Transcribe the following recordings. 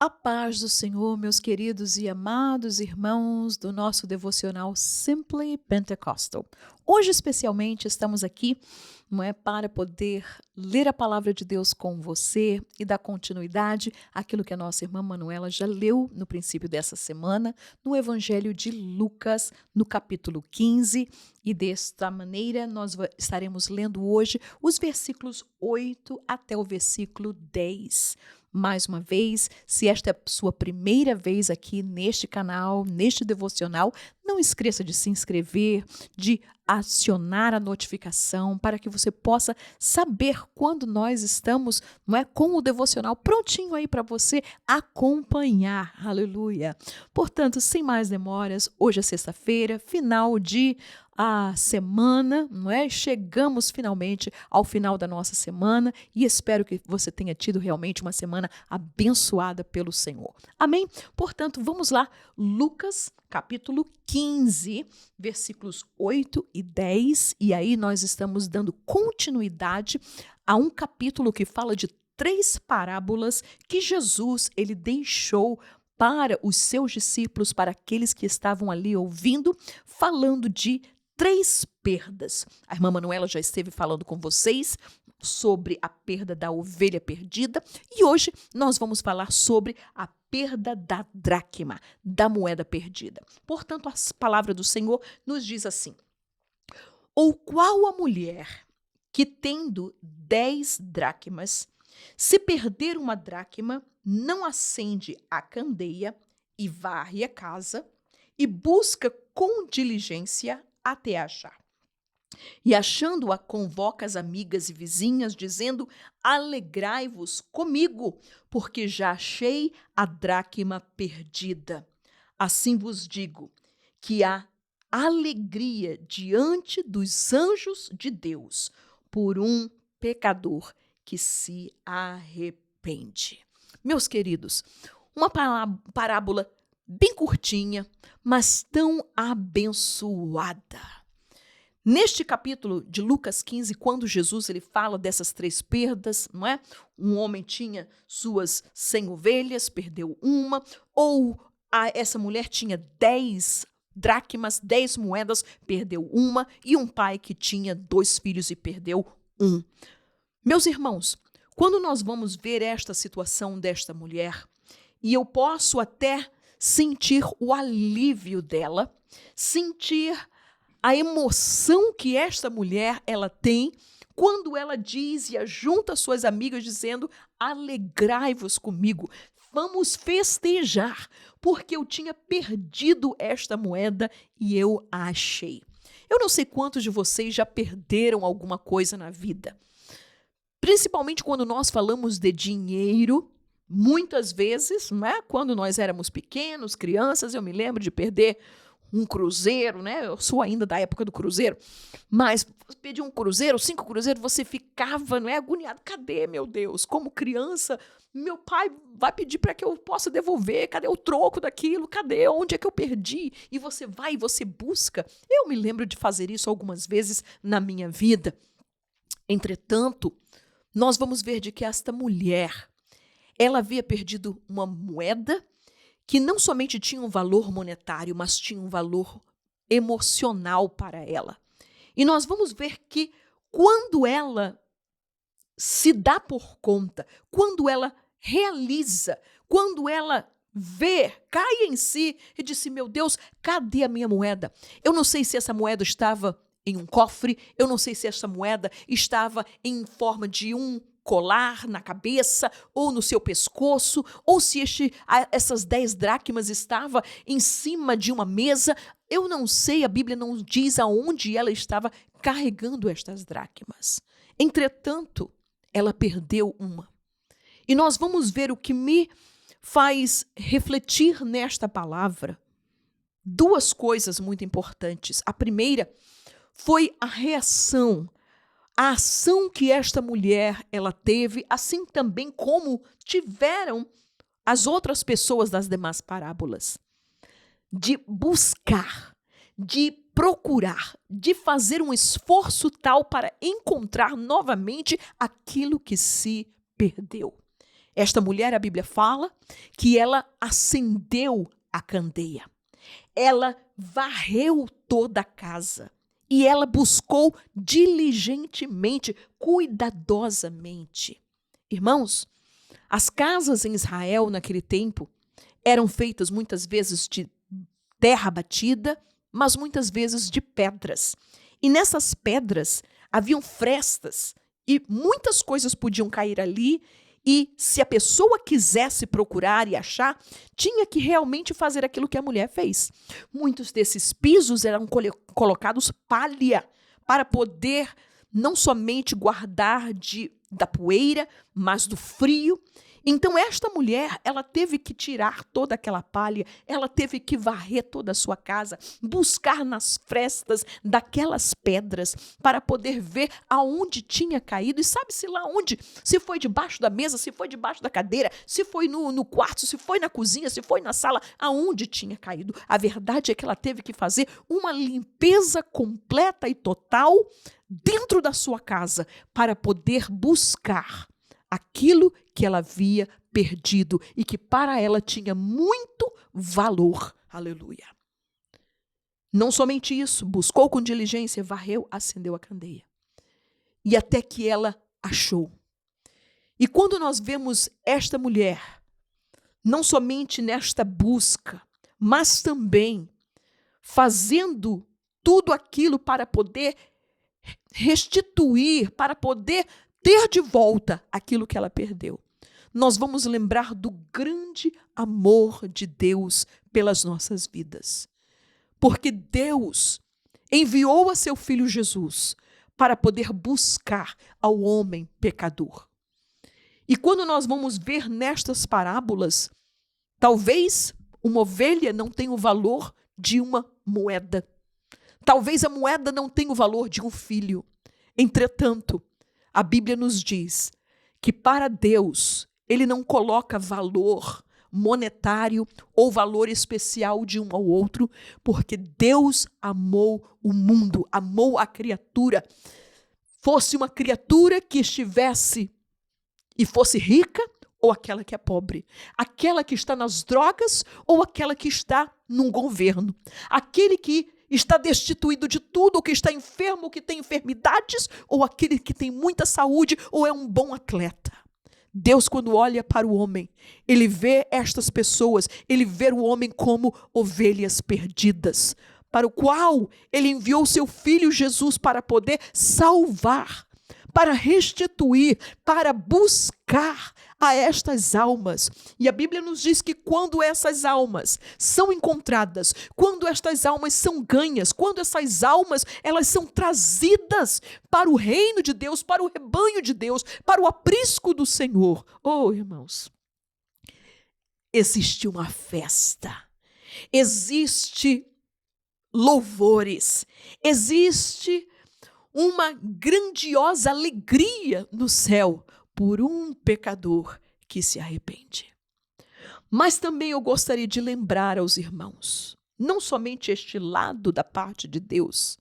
A paz do Senhor, meus queridos e amados irmãos do nosso devocional Simply Pentecostal. Hoje, especialmente, estamos aqui, não é, para poder ler a palavra de Deus com você e dar continuidade àquilo que a nossa irmã Manuela já leu no princípio dessa semana, no Evangelho de Lucas, no capítulo 15. E desta maneira, nós estaremos lendo hoje os versículos 8 até o versículo 10. Mais uma vez, se esta é a sua primeira vez aqui neste canal, neste devocional, não esqueça de se inscrever, de acionar a notificação para que você possa saber quando nós estamos, não é, com o devocional prontinho aí para você acompanhar. Aleluia. Portanto, sem mais demoras, hoje é sexta-feira, final de a semana, não é? Chegamos finalmente ao final da nossa semana e espero que você tenha tido realmente uma semana abençoada pelo Senhor. Amém? Portanto, vamos lá, Lucas, capítulo 15, versículos 8 e 10, e aí nós estamos dando continuidade a um capítulo que fala de três parábolas que Jesus ele deixou para os seus discípulos, para aqueles que estavam ali ouvindo, falando de três perdas. A irmã Manuela já esteve falando com vocês sobre a perda da ovelha perdida e hoje nós vamos falar sobre a perda da dracma, da moeda perdida. Portanto, a palavra do Senhor nos diz assim: ou qual a mulher que tendo 10 dracmas, se perder uma dracma, não acende a candeia e varre a casa e busca com diligência até achar. E achando-a, convoca as amigas e vizinhas, dizendo: alegrai-vos comigo, porque já achei a dracma perdida. Assim vos digo que há alegria diante dos anjos de Deus por um pecador que se arrepende. Meus queridos, uma parábola bem curtinha, mas tão abençoada. Neste capítulo de Lucas 15, quando Jesus ele fala dessas três perdas, não é? Um homem tinha suas 100 ovelhas, perdeu uma, ou essa mulher tinha 10 dracmas, 10 moedas, perdeu uma, e um pai que tinha 2 filhos e perdeu um. Meus irmãos, quando nós vamos ver esta situação desta mulher, e eu posso até sentir o alívio dela, sentir a emoção que esta mulher ela tem quando ela diz e ajunta suas amigas dizendo: alegrai-vos comigo, vamos festejar, porque eu tinha perdido esta moeda e eu a achei. Eu não sei quantos de vocês já perderam alguma coisa na vida. Principalmente quando nós falamos de dinheiro, muitas vezes, não é? Quando nós éramos pequenos, crianças, eu me lembro de perder um cruzeiro, né? Eu sou ainda da época do cruzeiro, mas pedir um cruzeiro, 5 cruzeiros, você ficava, não é, agoniado. Cadê, meu Deus? Como criança, meu pai vai pedir para que eu possa devolver. Cadê o troco daquilo? Cadê? Onde é que eu perdi? E você vai e você busca. Eu me lembro de fazer isso algumas vezes na minha vida. Entretanto, nós vamos ver de que esta mulher, ela havia perdido uma moeda que não somente tinha um valor monetário, mas tinha um valor emocional para ela. E nós vamos ver que quando ela se dá por conta, quando ela realiza, quando ela vê, cai em si e disse: meu Deus, cadê a minha moeda? Eu não sei se essa moeda estava em um cofre, eu não sei se essa moeda estava em forma de um colar na cabeça ou no seu pescoço, ou se essas 10 dracmas estava em cima de uma mesa. Eu não sei, a Bíblia não diz aonde ela estava carregando estas dracmas. Entretanto, ela perdeu uma. E nós vamos ver o que me faz refletir nesta palavra. Duas coisas muito importantes. A primeira foi a reação, a ação que esta mulher ela teve, assim também como tiveram as outras pessoas das demais parábolas, de buscar, de procurar, de fazer um esforço tal para encontrar novamente aquilo que se perdeu. Esta mulher, a Bíblia fala, que ela acendeu a candeia. Ela varreu toda a casa. E ela buscou diligentemente, cuidadosamente. Irmãos, as casas em Israel naquele tempo eram feitas muitas vezes de terra batida, mas muitas vezes de pedras. E nessas pedras haviam frestas e muitas coisas podiam cair ali. E se a pessoa quisesse procurar e achar, tinha que realmente fazer aquilo que a mulher fez. Muitos desses pisos eram colocados palha para poder não somente guardar da poeira, mas do frio. Então esta mulher, ela teve que tirar toda aquela palha, ela teve que varrer toda a sua casa, buscar nas frestas daquelas pedras para poder ver aonde tinha caído. E sabe-se lá onde? Se foi debaixo da mesa, se foi debaixo da cadeira, se foi no quarto, se foi na cozinha, se foi na sala, aonde tinha caído. A verdade é que ela teve que fazer uma limpeza completa e total dentro da sua casa para poder buscar aquilo que ela havia perdido e que para ela tinha muito valor. Aleluia. Não somente isso, buscou com diligência, varreu, acendeu a candeia. E até que ela achou. E quando nós vemos esta mulher, não somente nesta busca, mas também fazendo tudo aquilo para poder restituir, para poder ter de volta aquilo que ela perdeu. Nós vamos lembrar do grande amor de Deus pelas nossas vidas. Porque Deus enviou a seu Filho Jesus para poder buscar ao homem pecador. E quando nós vamos ver nestas parábolas, talvez uma ovelha não tenha o valor de uma moeda. Talvez a moeda não tenha o valor de um filho. Entretanto, a Bíblia nos diz que para Deus, Ele não coloca valor monetário ou valor especial de um ao outro, porque Deus amou o mundo, amou a criatura. Fosse uma criatura que estivesse e fosse rica ou aquela que é pobre, aquela que está nas drogas ou aquela que está num governo, aquele que está destituído de tudo, ou que está enfermo, ou que tem enfermidades, ou aquele que tem muita saúde, ou é um bom atleta. Deus, quando olha para o homem, Ele vê estas pessoas, Ele vê o homem como ovelhas perdidas, para o qual Ele enviou seu Filho Jesus para poder salvar, para restituir, para buscar a estas almas. E a Bíblia nos diz que quando essas almas são encontradas, quando estas almas são ganhas, quando essas almas elas são trazidas para o reino de Deus, para o rebanho de Deus, para o aprisco do Senhor. Oh, irmãos, existe uma festa, existe louvores, existe uma grandiosa alegria no céu por um pecador que se arrepende. Mas também eu gostaria de lembrar aos irmãos, não somente este lado da parte de Deus,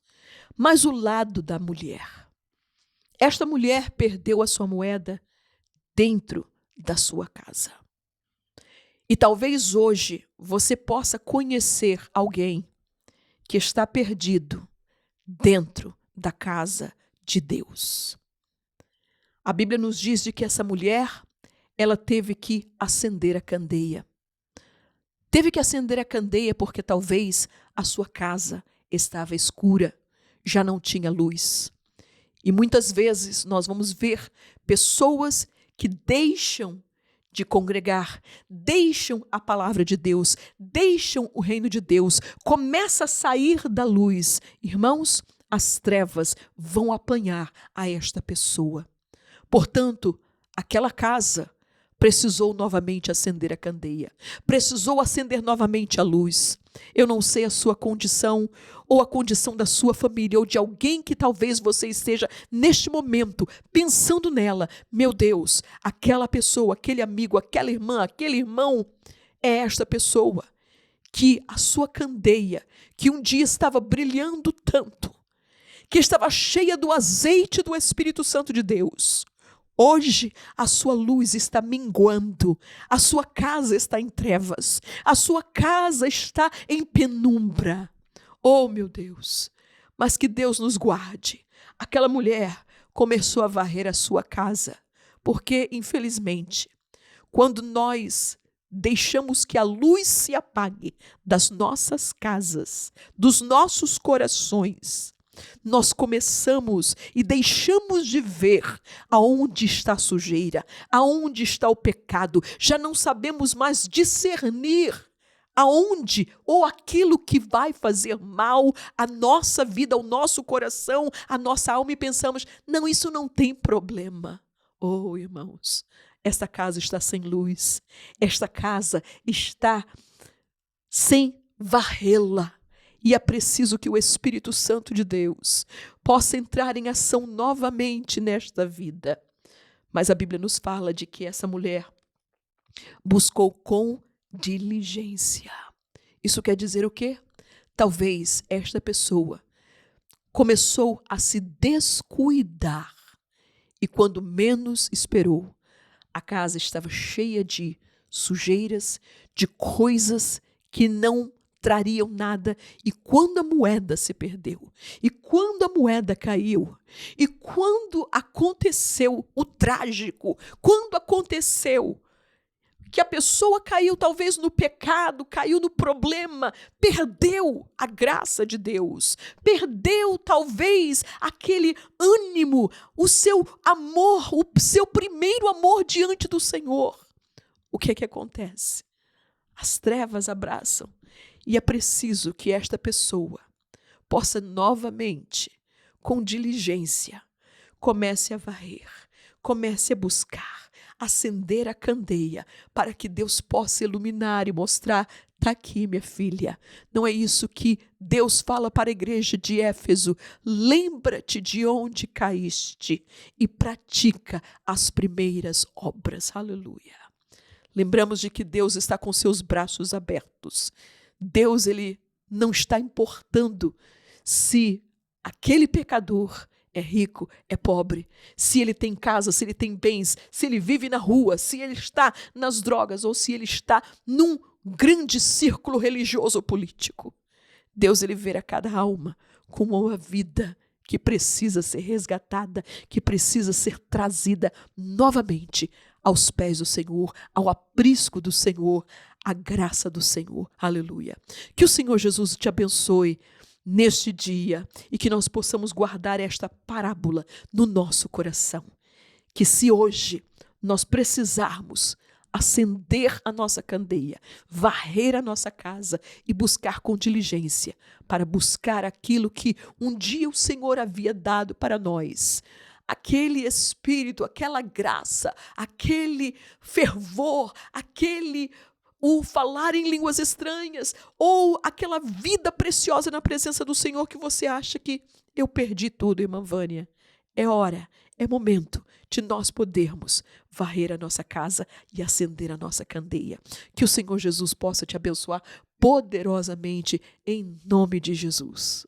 mas o lado da mulher. Esta mulher perdeu a sua moeda dentro da sua casa. E talvez hoje você possa conhecer alguém que está perdido dentro da casa de Deus. A Bíblia nos diz de que essa mulher, ela teve que acender a candeia. Teve que acender a candeia porque talvez a sua casa estava escura, já não tinha luz. E muitas vezes nós vamos ver pessoas que deixam de congregar, deixam a palavra de Deus, deixam o reino de Deus, começa a sair da luz. Irmãos, as trevas vão apanhar a esta pessoa. Portanto, aquela casa precisou novamente acender a candeia, precisou acender novamente a luz. Eu não sei a sua condição, ou a condição da sua família, ou de alguém que talvez você esteja neste momento pensando nela. Meu Deus, aquela pessoa, aquele amigo, aquela irmã, aquele irmão, é esta pessoa que a sua candeia, que um dia estava brilhando tanto, que estava cheia do azeite do Espírito Santo de Deus, Hoje a sua luz está minguando, a sua casa está em trevas, a sua casa está em penumbra. Oh, meu Deus! Mas que Deus nos guarde. Aquela mulher começou a varrer a sua casa, porque, infelizmente, quando nós deixamos que a luz se apague das nossas casas, dos nossos corações, nós começamos e deixamos de ver aonde está a sujeira, aonde está o pecado, já não sabemos mais discernir aonde ou aquilo que vai fazer mal à nossa vida, ao nosso coração, à nossa alma, e pensamos, não, isso não tem problema. Oh, irmãos, esta casa está sem luz, esta casa está sem varrê-la. E é preciso que o Espírito Santo de Deus possa entrar em ação novamente nesta vida. Mas a Bíblia nos fala de que essa mulher buscou com diligência. Isso quer dizer o quê? Talvez esta pessoa começou a se descuidar e quando menos esperou, a casa estava cheia de sujeiras, de coisas que não trariam nada, e quando a moeda se perdeu, e quando a moeda caiu, e quando aconteceu o trágico, quando aconteceu que a pessoa caiu talvez no pecado, caiu no problema, perdeu a graça de Deus, perdeu talvez aquele ânimo, o seu amor, o seu primeiro amor diante do Senhor. O que é que acontece? As trevas abraçam e é preciso que esta pessoa possa novamente, com diligência, comece a varrer, comece a buscar, acender a candeia, para que Deus possa iluminar e mostrar, está aqui, minha filha. Não é isso que Deus fala para a igreja de Éfeso? Lembra-te de onde caíste e pratica as primeiras obras. Aleluia. Lembramos de que Deus está com seus braços abertos. Deus, ele não está importando se aquele pecador é rico, é pobre, se ele tem casa, se ele tem bens, se ele vive na rua, se ele está nas drogas ou se ele está num grande círculo religioso ou político. Deus, ele vê a cada alma como uma vida que precisa ser resgatada, que precisa ser trazida novamente aos pés do Senhor, ao aprisco do Senhor, à graça do Senhor. Aleluia. Que o Senhor Jesus te abençoe neste dia e que nós possamos guardar esta parábola no nosso coração. Que se hoje nós precisarmos acender a nossa candeia, varrer a nossa casa e buscar com diligência para buscar aquilo que um dia o Senhor havia dado para nós. Aquele espírito, aquela graça, aquele fervor, o falar em línguas estranhas, ou aquela vida preciosa na presença do Senhor que você acha que eu perdi tudo, irmã Vânia. É hora, é momento de nós podermos varrer a nossa casa e acender a nossa candeia. Que o Senhor Jesus possa te abençoar poderosamente em nome de Jesus.